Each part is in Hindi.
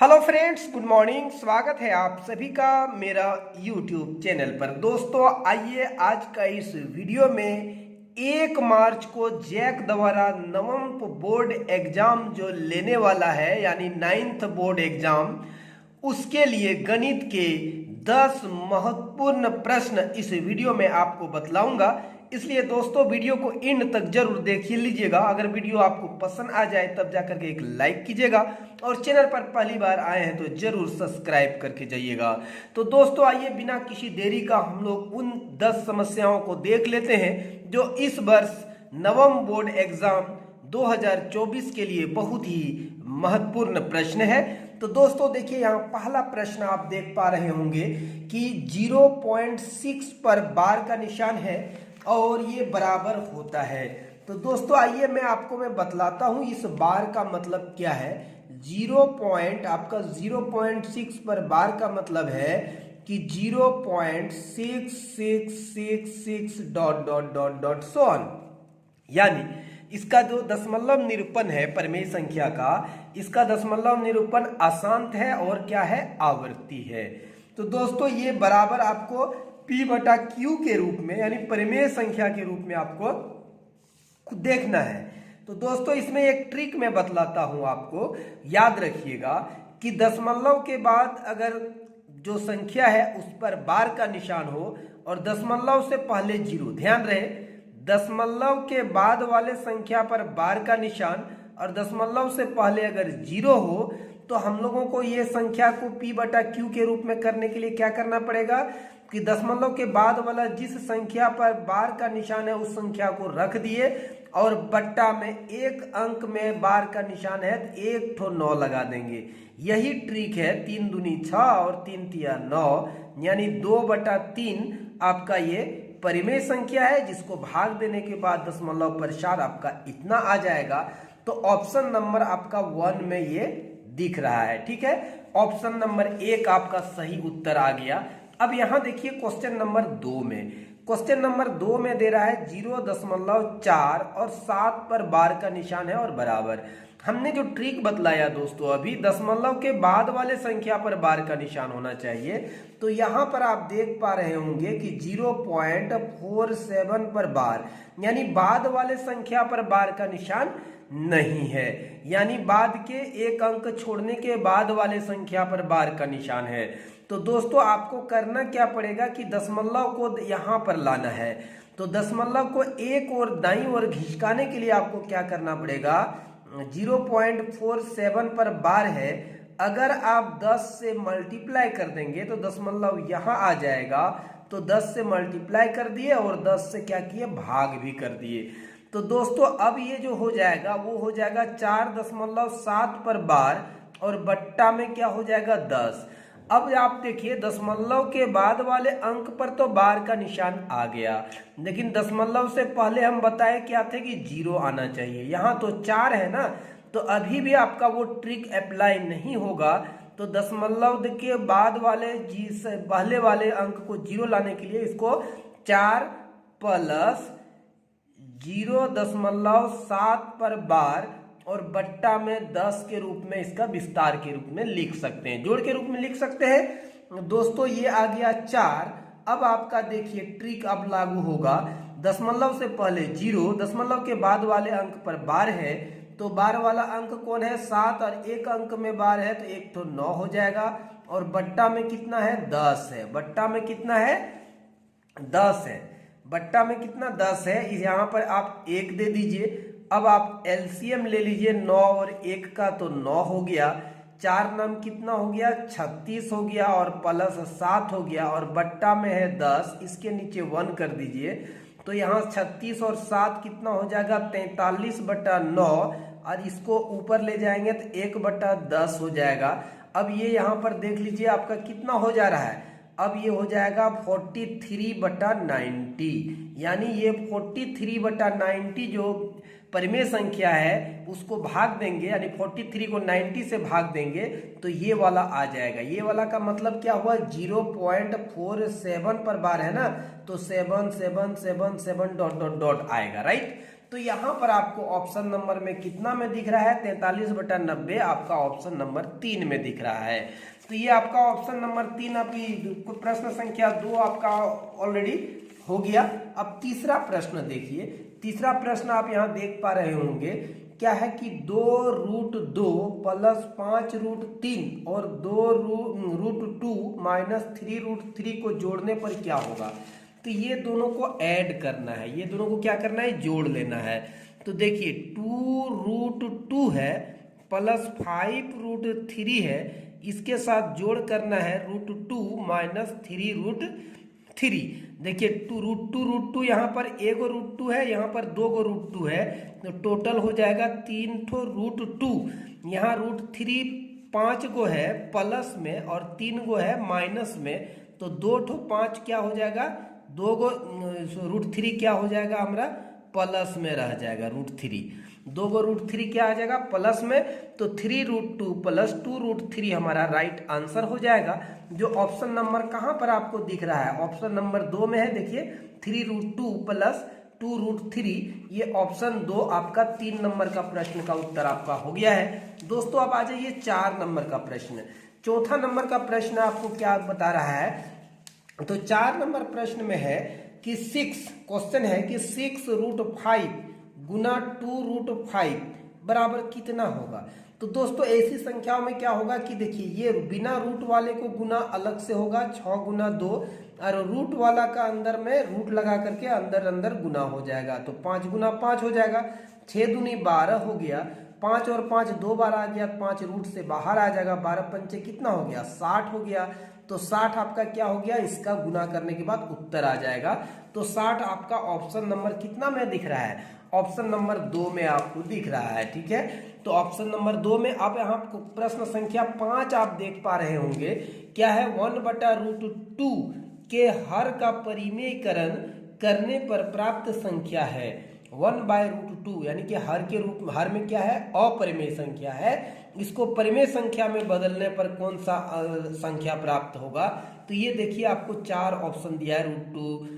Hello friends, good morning. स्वागत है आप सभी का मेरा यूट्यूब चैनल पर। दोस्तों आइए आज का इस वीडियो में 1 मार्च को जैक द्वारा नवम बोर्ड एग्जाम जो लेने वाला है यानी 9th बोर्ड एग्जाम, उसके लिए गणित के 10 महत्वपूर्ण प्रश्न इस वीडियो में आपको बतलाऊंगा। इसलिए दोस्तों वीडियो को एंड तक जरूर देखिए लीजिएगा। अगर वीडियो आपको पसंद आ जाए तब जाकर के एक लाइक कीजिएगा और चैनल पर पहली बार आए हैं तो जरूर सब्सक्राइब करके जाइएगा। तो दोस्तों आइए बिना किसी देरी का हम लोग उन 10 समस्याओं को देख लेते हैं जो इस वर्ष नवम बोर्ड एग्जाम 2024 के लिए बहुत ही महत्वपूर्ण प्रश्न है। तो दोस्तों देखिए यहाँ पहला प्रश्न आप देख पा रहे होंगे कि 0.6 पर बार का निशान है और ये बराबर होता है। तो दोस्तों आइए मैं बतलाता हूं इस बार का मतलब क्या है। 0.6 पर बार का मतलब है कि 0.6666 dot dot dot dot so on. यानी इसका जो दशमलव निरूपण है परिमेय संख्या का, इसका दशमलव निरूपण अशांत है और क्या है, आवर्ती है। तो दोस्तों ये बराबर आपको P बटा Q के रूप में यानी परिमेय संख्या के रूप में आपको देखना है। तो दोस्तों इसमें एक ट्रिक मैं बतलाता हूं आपको, याद रखिएगा कि दशमलव के बाद अगर जो संख्या है उस पर बार का निशान हो और दशमलव से पहले 0, ध्यान रहे दशमलव के बाद वाले संख्या पर बार का निशान और दशमलव से पहले अगर 0 हो तो हम लोगों को ये संख्या को P बटा Q के रूप में करने के लिए क्या करना पड़ेगा कि दशमलव के बाद वाला जिस संख्या पर बार का निशान है उस संख्या को रख दिए और बट्टा में एक अंक में बार का निशान है तो 1 ठो 9 लगा देंगे। यही ट्रिक है। 3 दूनी 6 और 3 तिया 9 यानी 2/3 आपका ये परिमेय संख्या है जिसको भाग देने के बाद दशमलव पर 4 आपका इतना आ जाएगा। तो ऑप्शन नंबर आपका 1 में ये दिख रहा है। ठीक है, ऑप्शन नंबर 1 आपका सही उत्तर आ गया। अब यहां देखिए क्वेश्चन नंबर 2 में, क्वेश्चन नंबर 2 में दे रहा है 0.4 और 7 पर बार का निशान है और बराबर। हमने जो ट्रिक बतलाया दोस्तों अभी, दशमलव के बाद वाले संख्या पर बार का निशान होना चाहिए। तो यहां पर आप देख पा रहे होंगे कि 0.47 पर बार यानी बाद वाले संख्या पर बार का निशान नहीं है, यानी बाद के एक अंक छोड़ने के बाद वाले संख्या पर बार का निशान है। तो दोस्तों आपको करना क्या पड़ेगा कि दशमलव को यहां पर लाना है। तो दशमलव को एक और दाईं ओर खिसकाने के लिए आपको क्या करना पड़ेगा, 0.47 पर बार है, अगर आप 10 से मल्टीप्लाई कर देंगे तो दशमलव यहां आ जाएगा। तो 10 से मल्टीप्लाई कर दिए और 10 से क्या किए, भाग भी कर दिए। तो दोस्तों अब ये जो हो जाएगा वो हो जाएगा 4.7 पर बार और बट्टा में क्या हो जाएगा 10। अब आप देखिए दशमलव के बाद वाले अंक पर तो बार का निशान आ गया, लेकिन दशमलव से पहले हम बताए क्या थे कि 0 आना चाहिए। यहाँ तो 4 है ना, तो अभी भी आपका वो ट्रिक अप्लाई नहीं होगा। तो दशमलव के बाद वाले पहले वाले अंक को 0 लाने के लिए इसको 4 प्लस 0.7 पर बार और बट्टा में 10 के रूप में इसका विस्तार के रूप में लिख सकते हैं, जोड़ के रूप में लिख सकते हैं। दोस्तों ये आ गया 4। अब आपका देखिए ट्रिक अब लागू होगा। दशमलव से पहले 0, दशमलव के बाद वाले अंक पर बार है, तो बार वाला अंक कौन है, 7 और एक अंक में बार है तो 1 तो 9 हो जाएगा और बट्टा में कितना है, 10 है। बट्टा में कितना है, 10 है। बट्टा में कितना, 10 है। यहाँ पर आप 1 दे दीजिए। अब आप एलसीएम ले लीजिए 9 और 1 का, तो 9 हो गया। 4 नाम कितना हो गया, 36 हो गया और प्लस 7 हो गया और बट्टा में है 10, इसके नीचे 1 कर दीजिए। तो यहाँ 36 और 7 कितना हो जाएगा, 43/9 और इसको ऊपर ले जाएंगे तो 1/10 हो जाएगा। अब ये यहाँ पर देख लीजिए आपका कितना हो जा रहा है, अब ये हो जाएगा 43/90, यानी ये 43/90 जो परिमेय संख्या है उसको भाग देंगे, यानी 43 को 90 से भाग देंगे तो ये वाला आ जाएगा। ये वाला का मतलब क्या हुआ, 0.47 पर बार है ना, तो 7 7 7 7 डॉट डॉट डॉट आएगा, राइट। तो यहाँ पर आपको ऑप्शन नंबर में कितना में दिख रहा है, 43/90 आपका ऑप्शन नंबर 3 में दिख रहा है। तो ये आपका ऑप्शन नंबर 3 अभी प्रश्न संख्या 2 आपका ऑलरेडी हो गया। अब तीसरा प्रश्न देखिए, तीसरा प्रश्न आप यहाँ देख पा रहे होंगे क्या है कि 2√2 + 5√3 और 2√2 - 3√3 को जोड़ने पर क्या होगा। तो ये दोनों को ऐड करना है, ये दोनों को क्या करना है, जोड़ लेना है। तो देखिए 2√2 है प्लस 5√3 है, इसके साथ जोड़ करना है √2 - 3√3। देखिए 2√2 यहाँ पर एगो √2 है, यहाँ पर 2 गो √2 है, तो टोटल हो जाएगा 3 ठो √2। यहाँ √3 5 गो है प्लस में और 3 गो है माइनस में, तो 2 ठो 5 क्या हो जाएगा, 2 गो √3 क्या हो जाएगा हमारा प्लस में रह जाएगा √3, 2 गो √3 क्या आ जाएगा प्लस में, तो 3√2 + 2√3 हमारा राइट आंसर हो जाएगा। जो ऑप्शन नंबर कहाँ पर आपको दिख रहा है, ऑप्शन नंबर 2 में है। देखिए 3√2 + 2√3, ये ऑप्शन 2 आपका 3 नंबर का प्रश्न का उत्तर आपका हो गया है। दोस्तों अब आ जाइए 4 नंबर का प्रश्न। चौथा नंबर का प्रश्न आपको क्या बता रहा है, तो 4 नंबर प्रश्न में है कि 6 क्वेश्चन है कि 6√5 गुना 2√5 बराबर कितना होगा। तो दोस्तों ऐसी संख्याओं में क्या होगा कि देखिए ये बिना रूट वाले को गुना अलग से होगा 6 गुना 2, और रूट वाला का अंदर में रूट लगा करके अंदर अंदर गुना हो जाएगा, तो 5 गुना 5 हो जाएगा, 6 दूनी 12 हो गया, 5 और 5 2 बार आ गया, 5 रूट से बाहर आ जाएगा, 12 पंचे कितना हो गया 60 हो गया। तो 60 आपका क्या हो गया, इसका गुना करने के बाद उत्तर आ जाएगा। तो 60 आपका ऑप्शन नंबर कितना में दिख रहा है, ऑप्शन नंबर 2 में आपको दिख रहा है। ठीक है, तो ऑप्शन नंबर 2 में अब यहाँ प्रश्न संख्या 5 आप देख पा रहे होंगे क्या है, 1/√2 के हर का परिमेयकरण करने पर प्राप्त संख्या है 1/√2, यानी कि हर के रूप में, हर में क्या है अपरिमेय संख्या है, इसको परिमेय संख्या में बदलने पर कौन सा संख्या प्राप्त होगा। तो ये देखिए आपको 4 ऑप्शन दिया है, √2/2,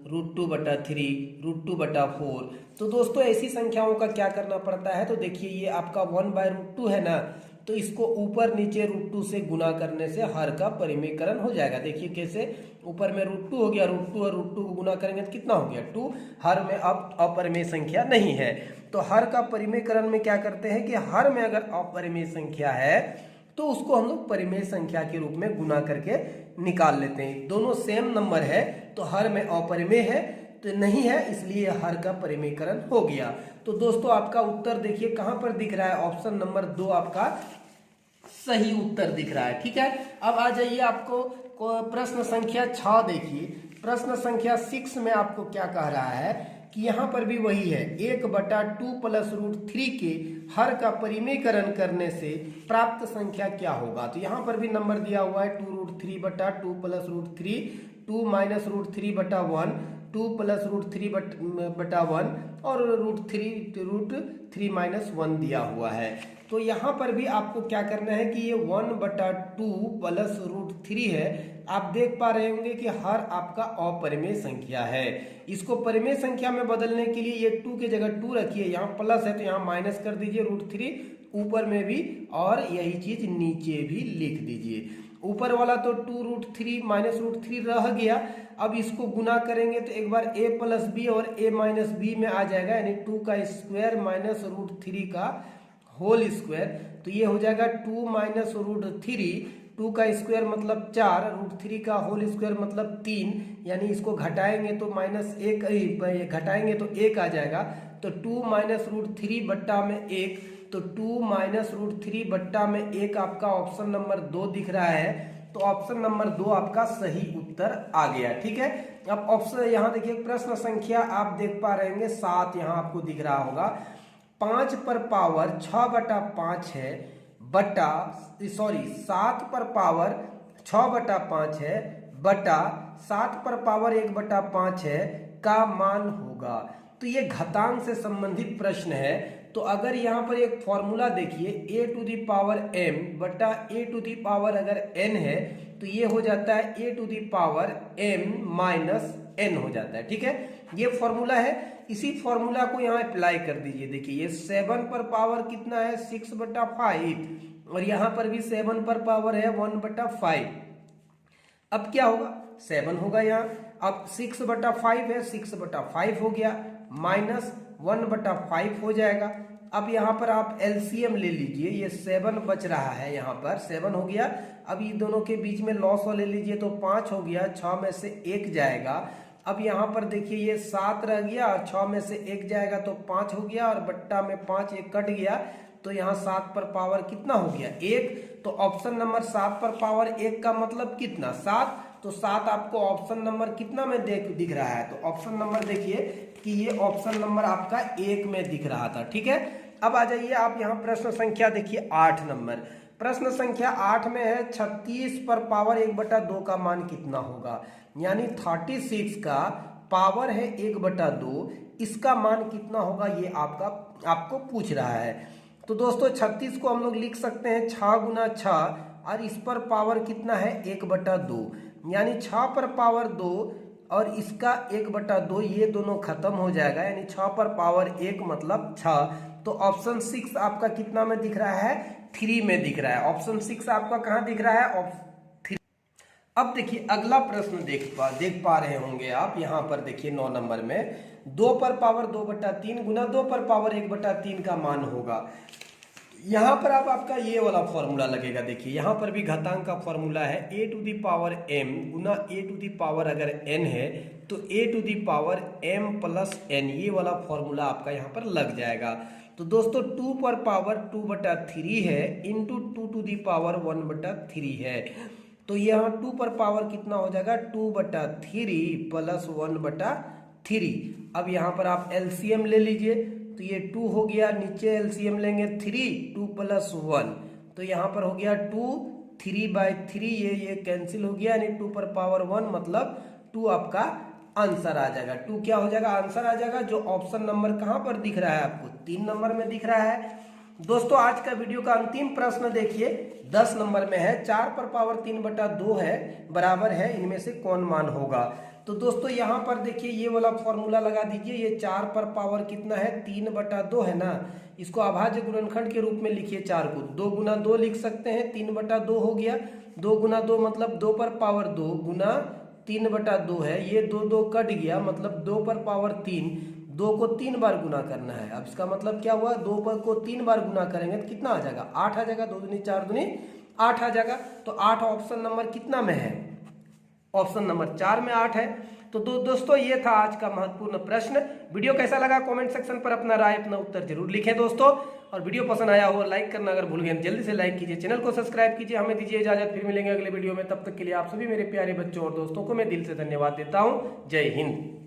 √2/3, √2/4। तो दोस्तों ऐसी संख्याओं का क्या करना पड़ता है, तो देखिए ये आपका 1/√2 है ना, तो इसको ऊपर नीचे √2 से गुना करने से हर का परिमेयकरण हो जाएगा। देखिए कैसे, ऊपर में √2 हो गया, √2 और √2 को गुना करेंगे तो कितना हो गया 2, हर में अब अपरिमेय संख्या नहीं है। तो हर का परिमेयकरण में क्या करते हैं कि हर में अगर अपरिमेय संख्या है तो उसको हम लोग परिमेय संख्या के रूप में गुना करके निकाल लेते हैं। दोनों सेम नंबर है तो हर में अपरिमेय है तो नहीं है, इसलिए हर का परिमेयकरण हो गया। तो दोस्तों आपका उत्तर देखिए कहां पर दिख रहा है, ऑप्शन नंबर 2 आपका सही उत्तर दिख रहा है। ठीक है, अब आ जाइए आपको प्रश्न संख्या 6 देखिए। प्रश्न संख्या 6 में आपको क्या कह रहा है कि यहाँ पर भी वही है, 1/2 + √3 के हर का परिमेयकरण करने से प्राप्त संख्या क्या होगा। तो यहाँ पर भी नंबर दिया हुआ है 2√3/2 + √3, 2 - √3/1, 2 + √3/1 और √3 - 1 दिया हुआ है। तो यहाँ पर भी आपको क्या करना है कि ये 1/2 + √3 है, आप देख पा रहे होंगे कि हर आपका अपरिमेय संख्या है। इसको परिमेय संख्या में बदलने के लिए ये 2 की जगह 2 रखिए, यहाँ प्लस है तो यहाँ माइनस कर दीजिए √3 ऊपर में भी, और यही चीज नीचे भी लिख दीजिए। ऊपर वाला तो 2√3 - √3 रह गया, अब इसको गुना करेंगे तो एक बार a + b और a - b में आ जाएगा, यानी 2 का स्क्वायर माइनस √3 का होल स्क्वायर, तो ये हो जाएगा 2 - √3, 2 का स्क्वायर मतलब 4, √3 का होल स्क्वायर मतलब 3, यानी इसको घटाएंगे तो -1 घटाएंगे तो 1 आ जाएगा, तो 2 - √3 बट्टा में 1, तो 2 - √3 बट्टा में 1 आपका ऑप्शन नंबर 2 दिख रहा है। तो ऑप्शन नंबर 2 आपका सही उत्तर आ गया। ठीक है, अब ऑप्शन यहाँ देखिए प्रश्न संख्या आप देख पा रहे होंगे 7 यहाँ आपको दिख रहा होगा, 5 पर पावर 6/5 है बटा, सॉरी 7 पर पावर 6/5 है बटा 7 पर पावर 1/5 है का मान होगा। तो ये घातांक से संबंधित प्रश्न है। तो अगर यहाँ पर एक फॉर्मूला देखिए, a⁴m बटा a⁴ अगर n है तो ये हो जाता है a⁴m - n हो जाता है। ठीक है, ये फॉर्मूला है, इसी फॉर्मूला को यहाँ अप्लाई कर दीजिए। देखिए ये 7 पर पावर कितना है 6/5 और यहाँ पर भी 7 पर पावर है 1/5। अब क्या होगा 7 होगा यहाँ, अब 6/5 है 6/5 हो गया माइनस 1/5 हो जाएगा। अब यहाँ पर आप एलसीएम ले लीजिए, ये 7 बच रहा है, यहाँ पर 7 हो गया। अब ये दोनों के बीच में लॉस ले लीजिए तो 5 हो गया, 6 में से 1 जाएगा। अब यहाँ पर देखिए ये 7 रह गया और 6 में से 1 जाएगा तो 5 हो गया और बट्टा में 5 एक कट गया तो यहाँ 7 पर पावर कितना हो गया 1। तो ऑप्शन नंबर 7 पर पावर 1 का मतलब कितना 7। तो 7 आपको ऑप्शन नंबर कितना में दिख रहा है, तो ऑप्शन नंबर देखिए कि ये ऑप्शन नंबर आपका 1 में दिख रहा था। ठीक है, अब आ जाइए आप यहाँ प्रश्न संख्या देखिए 8 नंबर। प्रश्न संख्या 8 में है 36 पर पावर 1/2 का मान कितना होगा, यानी 36 का पावर है 1/2, इसका मान कितना होगा ये आपको पूछ रहा है। तो दोस्तों 36 को हम लोग लिख सकते हैं 6 गुना 6 और इस पर पावर कितना है 1/2, यानी 6 पर पावर 2 और इसका 1/2, ये दोनों खत्म हो जाएगा, यानी 6 पर पावर 1 मतलब 6। तो ऑप्शन 6 आपका कितना में दिख रहा है 3 में दिख रहा है। ऑप्शन 6 आपका कहाँ दिख रहा है 3। अब देखिए अगला प्रश्न देख पा रहे होंगे आप, यहाँ पर देखिए 9 नंबर में 2 पर पावर 2/3 गुना 2 पर पावर 1/3 का मान होगा। यहाँ पर अब आपका ये वाला फॉर्मूला लगेगा। देखिए यहाँ पर भी घातांक का फॉर्मूला है a⁴m गुना a⁴ अगर n है तो a⁴m + n, ये वाला फॉर्मूला आपका यहाँ पर लग जाएगा। तो दोस्तों 2 पर पावर 2/3 है इंटू 2⁴ 1/3 है, तो यहाँ 2 पर पावर कितना हो जाएगा 2/3 + 1/3। अब यहाँ पर आप एलसीएम ले लीजिए तो ये 2 हो गया, नीचे एलसीएम लेंगे 3, 2 + 1 तो यहाँ पर हो गया 2, 3/3 ये कैंसिल हो गया, यानी 2 पर पावर 1 मतलब 2 आपका आंसर आ जाएगा। 2 क्या हो जाएगा आंसर आ जाएगा, जो ऑप्शन नंबर कहाँ पर दिख रहा है आपको 3 नंबर में दिख रहा है। दोस्तों आज का वीडियो का अंतिम प्रश्न देखिए 10 नंबर में है 4 पर पावर 3/2 है बराबर है इनमें से कौन मान होगा। तो दोस्तों यहाँ पर देखिए ये वाला फॉर्मूला लगा दीजिए, ये 4 पर पावर कितना है 3/2 है ना, इसको अभाज्य गुणनखंड के रूप में लिखिए। 4 को 2 गुना 2 लिख सकते हैं, 3/2 हो गया। 2 गुना 2 मतलब 2 पर पावर 2 गुना 3/2 है, ये 2 कट गया मतलब 2 पर पावर 3, 2 को 3 बार गुना करना है। अब इसका मतलब क्या हुआ 2 को 3 बार गुना करेंगे तो कितना आ जाएगा 8 आ जाएगा, 2 दूनी 4 दूनी 8 आ जाएगा। तो 8 ऑप्शन नंबर कितना में है ऑप्शन नंबर 4 में 8 है। तो दोस्तों ये था आज का महत्वपूर्ण प्रश्न। वीडियो कैसा लगा कमेंट सेक्शन पर अपना राय अपना उत्तर जरूर लिखें दोस्तों, और वीडियो पसंद आया हो लाइक करना अगर भूल गए जल्दी से लाइक कीजिए, चैनल को सब्सक्राइब कीजिए। हमें दीजिए इजाजत, फिर मिलेंगे अगले वीडियो में। तब तक के लिए आप सभी मेरे प्यारे बच्चों और दोस्तों को मैं दिल से धन्यवाद देता हूं। जय हिंद।